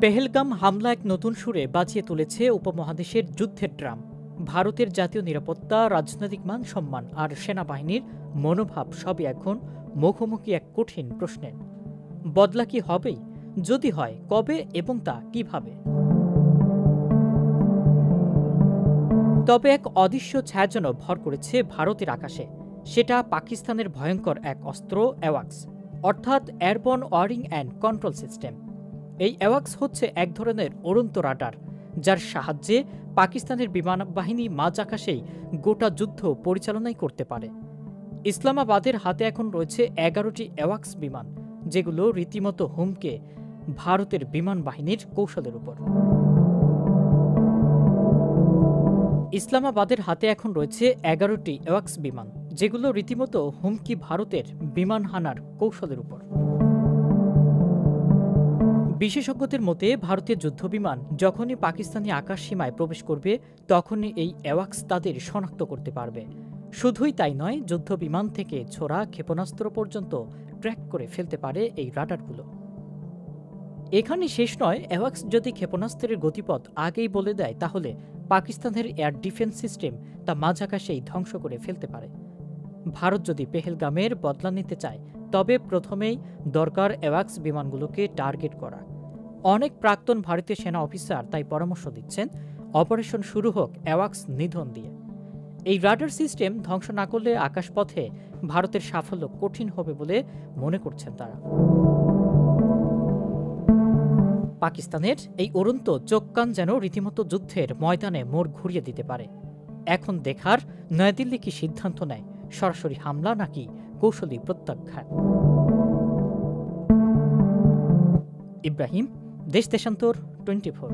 পেহেলগাম হামলা এক নতুন সুরে বাজিয়ে তুলেছে উপমহাদেশের যুদ্ধের ড্রাম। ভারতের জাতীয় নিরাপত্তা, রাজনৈতিক মান সম্মান আর সেনাবাহিনীর মনোভাব সবই এখন মুখোমুখি এক কঠিন প্রশ্নের। বদলা কি হবেই? যদি হয়, কবে এবং তা কিভাবে? তবে এক অদৃশ্য ছায়া যেন ভর করেছে ভারতের আকাশে। সেটা পাকিস্তানের ভয়ঙ্কর এক অস্ত্র অ্যাওয়াক্স, অর্থাৎ airborne warning and control system. এই অ্যাওয়াক্স হচ্ছে এক ধরনের উড়ন্ত রাডার, যার সাহায্যে পাকিস্তানের বিমান বাহিনী মাঝ আকাশেই গোটা যুদ্ধ পরিচালনাই করতে পারে। ইসলামাবাদের হাতে এখন রয়েছে 11টি অ্যাওয়াক্স বিমান, যেগুলো রীতিমতো হুমকে ভারতের বিমান বাহিনীর কৌশলের উপর। ইসলামাবাদের হাতে এখন রয়েছে 11টি অ্যাওয়াক্স বিমান, যেগুলো রীতিমতো হুমকি ভারতের বিমান হানার কৌশলের উপর। বিশেষজ্ঞদের মতে ভারতীয় যুদ্ধবিমান যখনই পাকিস্তানি আকাশ সীমায় প্রবেশ করবে, তখনই এই অ্যাওয়াক্স তাদের শনাক্ত করতে পারবে। শুধুই তাই নয়, যুদ্ধবিমান থেকে ছোড়া ক্ষেপণাস্ত্র পর্যন্ত ট্র্যাক করে ফেলতে পারে এই রাডারগুলো। এখানে শেষ নয়, অ্যাওয়াক্স যদি ক্ষেপণাস্ত্রের গতিপথ আগেই বলে দেয়, তাহলে পাকিস্তানের এয়ার ডিফেন্স সিস্টেম তা মাঝ আকাশেই ধ্বংস করে ফেলতে পারে। ভারত যদি পেহেলগামের বদলা নিতে চায়, তবে প্রথমেই দরকার অ্যাওয়াক্স বিমানগুলোকে টার্গেট করা। অনেক প্রাক্তন ভারতীয় সেনা অফিসার তাই পরামর্শ দিচ্ছেন, অপারেশন শুরু হোক অ্যাওয়াক্স নিধন দিয়ে। এই রাডার সিস্টেম ধ্বংস না করলে আকাশপথে ভারতের সাফল্য কঠিন হবে বলে মনে করছেন তারা। পাকিস্তানের এই উড়ন্ত চোখ কান যেন রীতিমতো যুদ্ধের ময়দানে মোড় ঘুরিয়ে দিতে পারে। এখন দেখার, নয়াদিল্লি কি সিদ্ধান্ত নেয়, সরাসরি হামলা নাকি কৌশলী প্রত্যাখ্যান। ইব্রাহিম, দেশ দেশান্তর, 24।